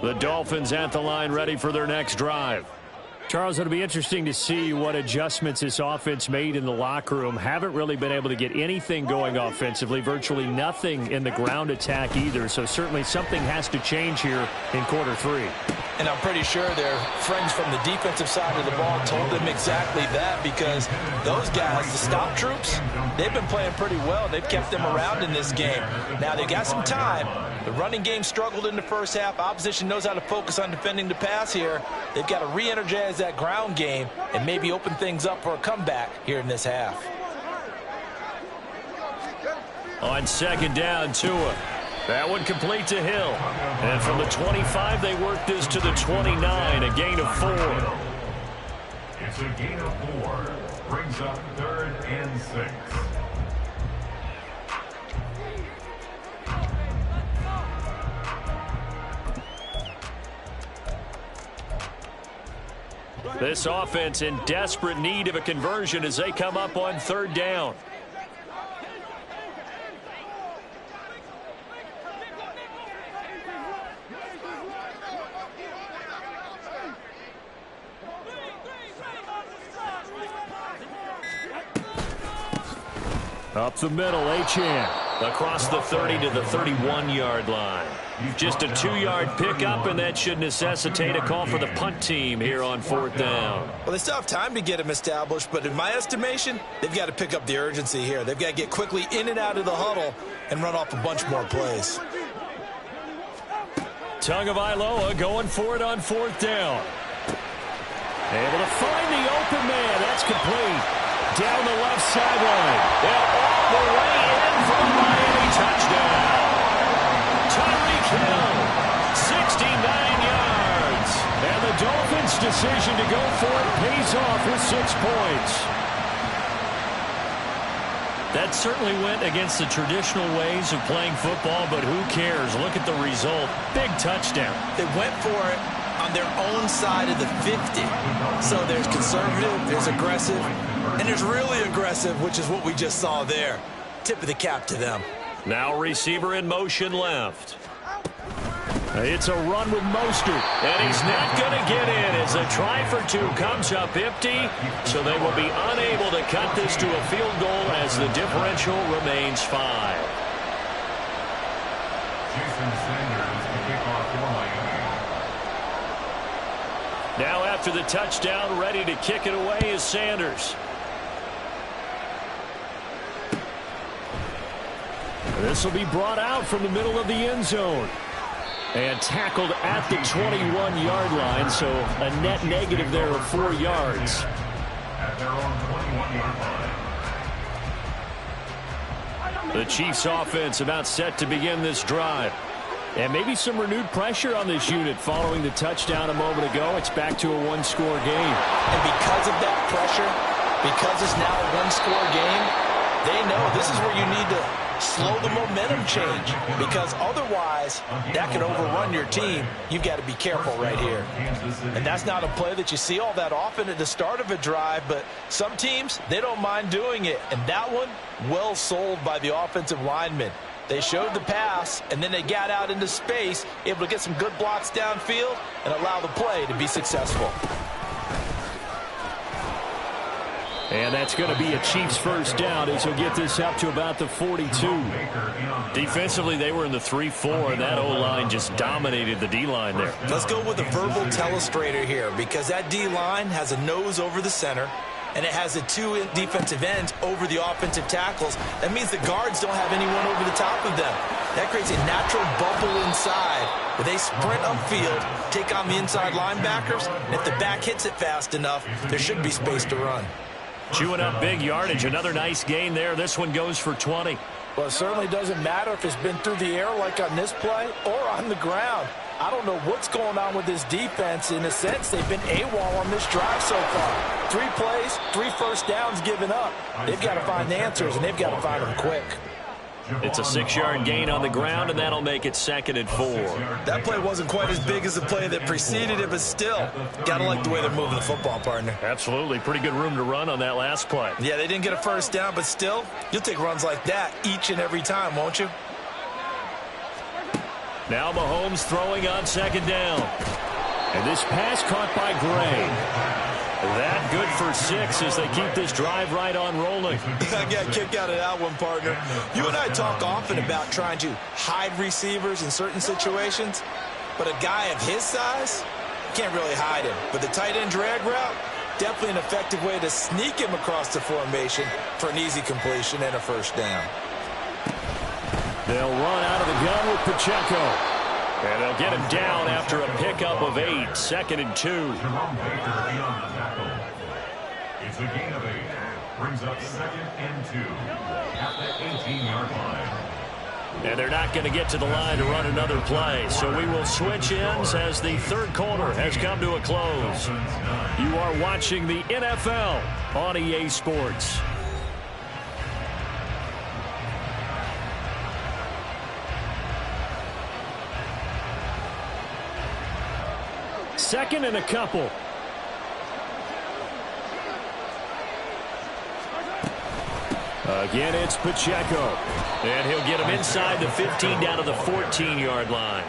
The Dolphins at the line ready for their next drive. Charles, it'll be interesting to see what adjustments this offense made in the locker room. Haven't really been able to get anything going offensively, virtually nothing in the ground attack either. So certainly something has to change here in quarter three. And I'm pretty sure their friends from the defensive side of the ball told them exactly that, because those guys, the stop troops, they've been playing pretty well. They've kept them around in this game. Now they've got some time. The running game struggled in the first half. Opposition knows how to focus on defending the pass here. They've got to re-energize that ground game and maybe open things up for a comeback here in this half. On second down, Tua. That one complete to Hill. And from the 25, they work this to the 29, a gain of 4. It's a gain of 4. Brings up 3rd and 6. This offense in desperate need of a conversion as they come up on 3rd down. Up the middle, Achane. Across the 30 to the 31-yard line. Just a 2-yard pickup, and that should necessitate a call for the punt team here on 4th down. Well, they still have time to get him established, but in my estimation, they've got to pick up the urgency here. They've got to get quickly in and out of the huddle and run off a bunch more plays. Tagovailoa going for it on 4th down. Able to find the open man. That's complete. Down the left sideline. And all the way in for the Miami touchdown. Tyreek Hill, 69 yards. And the Dolphins' decision to go for it pays off with 6 points. That certainly went against the traditional ways of playing football, but who cares? Look at the result. Big touchdown. They went for it on their own side of the 50. So there's conservative, there's aggressive, and there's really aggressive, which is what we just saw there. Tip of the cap to them. Now receiver in motion left. It's a run with Mostert, and he's not going to get in as a try for 2 comes up empty, so they will be unable to cut this to a field goal as the differential remains 5. Jason Sanders, the kickoff for Miami. Now after the touchdown, ready to kick it away is Sanders. This will be brought out from the middle of the end zone. And tackled at the 21-yard line, so a net negative there of 4 yards. At their own 21-yard line. The Chiefs offense about set to begin this drive. And maybe some renewed pressure on this unit following the touchdown a moment ago. It's back to a 1-score game. And because of that pressure, because it's now a 1-score game, they know this is where you need to slow the momentum change, because otherwise that can overrun your team. You've got to be careful right here. And that's not a play that you see all that often at the start of a drive, but some teams, they don't mind doing it. And that one, well sold by the offensive lineman. They showed the pass, and then they got out into space, able to get some good blocks downfield and allow the play to be successful. And that's going to be a Chiefs first down as he'll get this up to about the 42. Defensively, they were in the 3-4, and that O-line just dominated the D-line there. Let's go with a verbal telestrator here, because that D-line has a nose over the center, and it has the 2 defensive ends over the offensive tackles. That means the guards don't have anyone over the top of them. That creates a natural bubble inside where they sprint upfield, take on the inside linebackers, and if the back hits it fast enough, there should be space to run. Chewing up big yardage. Another nice gain there. This one goes for 20. Well, it certainly doesn't matter if it's been through the air like on this play or on the ground. I don't know what's going on with this defense. In a sense, they've been AWOL on this drive so far. 3 plays, 3 first downs given up. They've got to find the answers, and they've got to find them quick. It's a 6-yard gain on the ground, and that'll make it 2nd and 4. That play wasn't quite as big as the play that preceded it, but still, got to like the way they're moving the football, partner. Absolutely. Pretty good room to run on that last play. Yeah, they didn't get a first down, but still, you'll take runs like that each and every time, won't you? Now Mahomes throwing on second down. And this pass caught by Gray. That good for 6 as they keep this drive right on rolling. I got a kick out of that one, partner. You and I talk often about trying to hide receivers in certain situations, but a guy of his size, can't really hide him. But the tight end drag route, definitely an effective way to sneak him across the formation for an easy completion and a first down. They'll run out of the gun with Pacheco. And they'll get him down after a pickup of 8, 2nd and 2. Jerome Baker beyond the tackle. It's a gain of 8. Brings up 2nd and 2 at the 18-yard line. And they're not going to get to the line to run another play. So we will switch ends as the third quarter has come to a close. You are watching the NFL on EA Sports. Second and a couple. Again, it's Pacheco. And he'll get him inside the 15 down to the 14-yard line.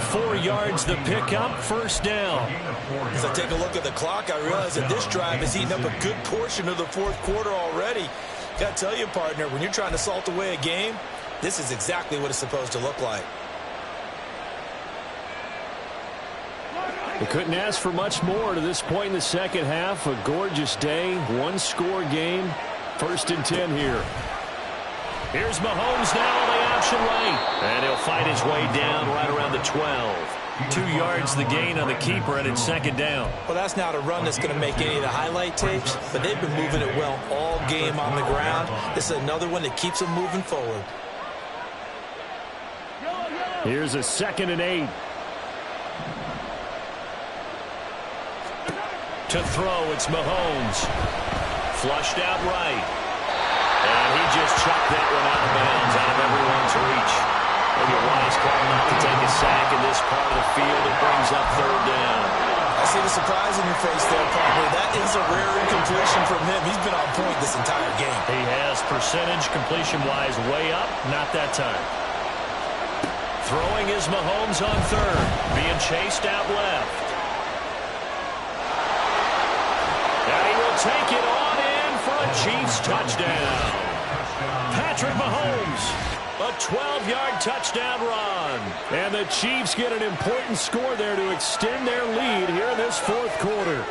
4 yards the pickup, first down. As I take a look at the clock, I realize that this drive has eaten up a good portion of the fourth quarter already. Got to tell you, partner, when you're trying to salt away a game, this is exactly what it's supposed to look like. They couldn't ask for much more to this point in the second half. A gorgeous day, one-score game. 1st and 10 here. Here's Mahomes now on the option right. And he'll fight his way down right around the 12. 2 yards the gain on the keeper, and it's second down. Well, that's not a run that's going to make any of the highlight tapes, but they've been moving it well all game on the ground. This is another one that keeps them moving forward. Here's a 2nd and 8. To throw, it's Mahomes. Flushed out right. And he just chucked that one out of bounds, out of everyone's reach. Maybe a wise call not to take a sack in this part of the field. It brings up third down. I see the surprise in your face there, partner. That is a rare incompletion from him. He's been on point this entire game. He has percentage completion-wise way up. Not that time. Throwing is Mahomes on third. Being chased out left. And he will take it on in for a Chiefs touchdown. Patrick Mahomes, a 12-yard touchdown run. And the Chiefs get an important score there to extend their lead here in this fourth quarter.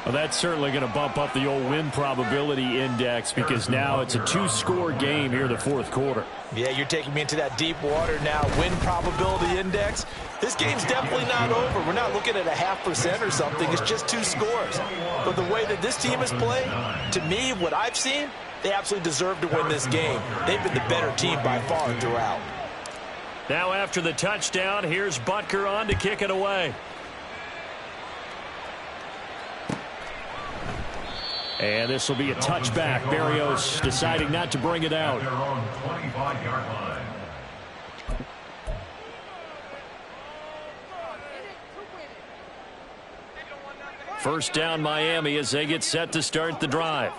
Well, that's certainly going to bump up the old win probability index because now it's a 2-score game here in the fourth quarter. Yeah, you're taking me into that deep water now. Win probability index. This game's definitely not over. We're not looking at a 0.5% or something. It's just 2 scores. But the way that this team has played, to me, what I've seen, they absolutely deserve to win this game. They've been the better team by far throughout. Now after the touchdown, here's Butker on to kick it away. And this will be a touchback. Berrios deciding not to bring it out. Their own 25-yard line. First down Miami as they get set to start the drive.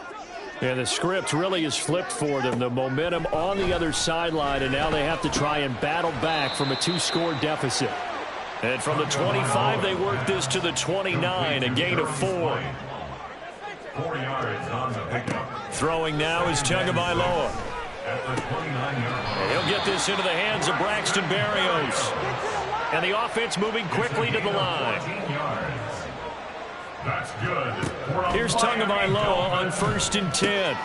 And the script really is flipped for them. The momentum on the other sideline, and now they have to try and battle back from a 2-score deficit. And from the 25, they work this to the 29, a gain of 4. 4 yards on the pickup. Throwing now is Tagovailoa. At the 29-yard line. He'll get this into the hands of Braxton Berrios. And the offense moving quickly to the line. 14 yards. That's good. Here's Tagovailoa on 1st and 10.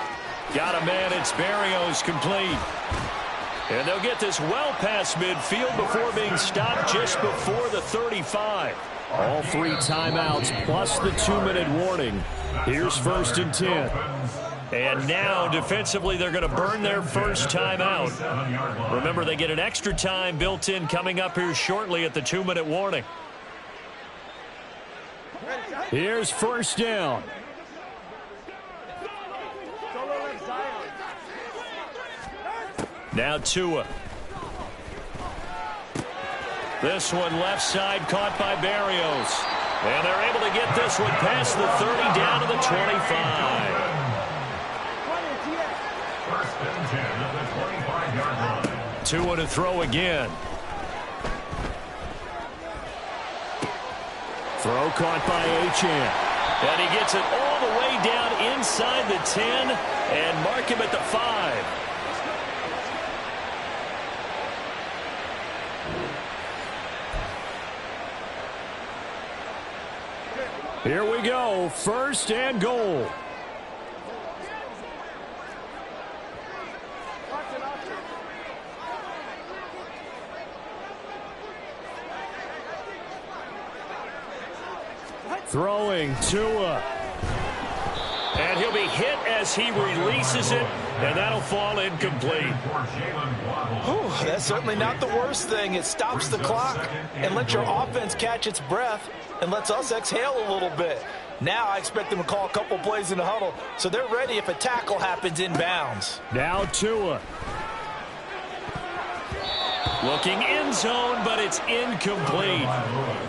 Got a man, it's Berrios complete. And they'll get this well past midfield before being stopped just before the 35. All 3 timeouts plus the 2-minute warning. Here's 1st and 10. And now defensively they're going to burn their first timeout. Remember, they get an extra time built in coming up here shortly at the 2-minute warning. Here's 1st down. Now Tua. This one left side caught by Berrios. And they're able to get this one past the 30 down to the 25. First and 10 at the 25-yard line. Tua to throw again. Throw caught by Achane. And he gets it all the way down inside the 10 and mark him at the 5. Here we go, 1st and goal. Throwing Tua. And he'll be hit as he releases it, and that'll fall incomplete. Whew, that's certainly not the worst thing. It stops the clock and lets your offense catch its breath and lets us exhale a little bit. Now I expect them to call a couple plays in the huddle so they're ready if a tackle happens inbounds. Now Tua. Looking end zone, but it's incomplete.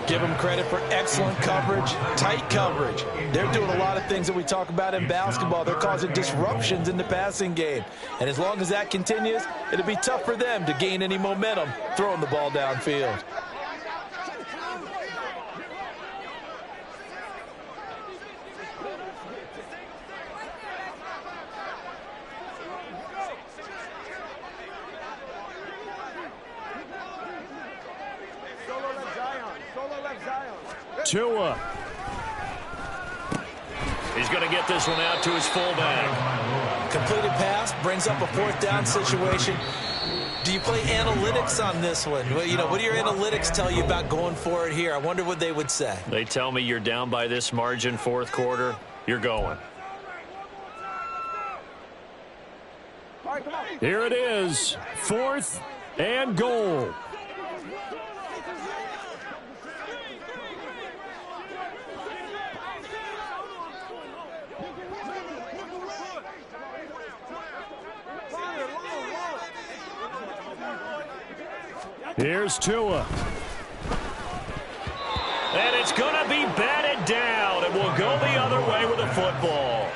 Give them credit for excellent coverage, tight coverage. They're doing a lot of things that we talk about in basketball. They're causing disruptions in the passing game. And as long as that continues, it'll be tough for them to gain any momentum throwing the ball downfield. Tua. He's going to get this one out to his fullback. Completed pass brings up a 4th down situation. Do you play analytics on this one? Well, you know, what do your analytics tell you about going for it here? I wonder what they would say. They tell me you're down by this margin 4th quarter. You're going. Here it is. 4th and goal. Here's Tua. And it's going to be batted down. It will go the other way with the football.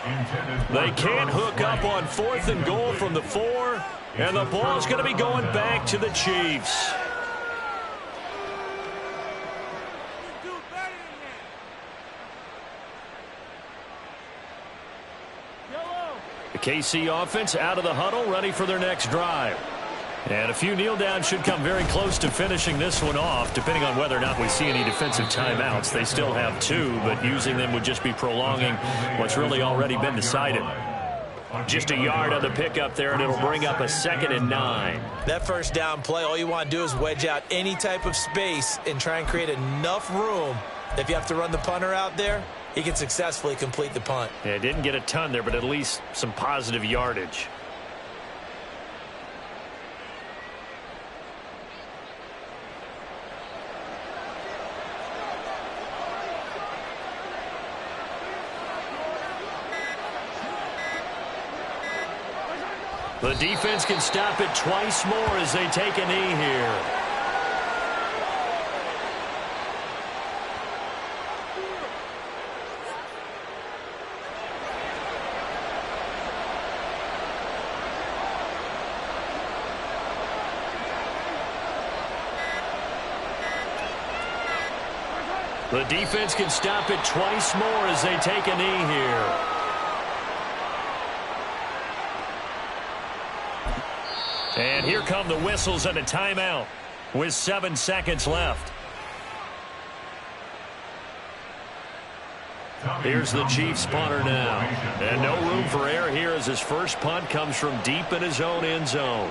They can't hook up on 4th and goal from the 4. And the ball's going to be going back to the Chiefs. The KC offense out of the huddle, ready for their next drive. And a few kneel downs should come very close to finishing this one off, depending on whether or not we see any defensive timeouts. They still have 2, but using them would just be prolonging what's really already been decided. Just a yard on the pickup there, and it'll bring up a 2nd and 9. That 1st down play, all you want to do is wedge out any type of space and try and create enough room. If you have to run the punter out there, he can successfully complete the punt. Yeah, didn't get a ton there, but at least some positive yardage. The defense can stop it twice more as they take a knee here. The defense can stop it twice more as they take a knee here. And here come the whistles and a timeout with 7 seconds left. Here's the Chiefs punter now. And no room for error here as his first punt comes from deep in his own end zone.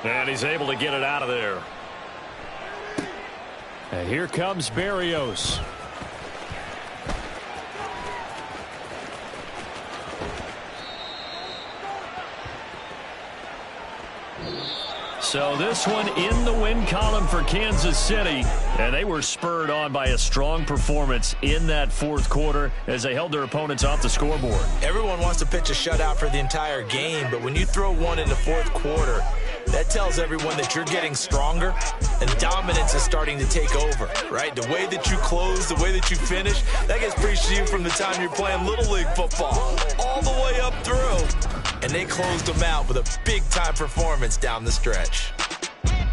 And he's able to get it out of there. And here comes Berrios. So this one in the win column for Kansas City, and they were spurred on by a strong performance in that 4th quarter as they held their opponents off the scoreboard. Everyone wants to pitch a shutout for the entire game, but when you throw one in the 4th quarter, that tells everyone that you're getting stronger and dominance is starting to take over, right? The way that you close, the way that you finish, that gets preached to you from the time you're playing Little League football all the way up through. and they closed them out with a big-time performance down the stretch.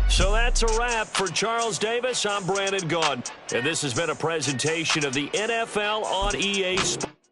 So that's a wrap for Charles Davis. I'm Brandon Gaudin, and this has been a presentation of the NFL on EA Sports.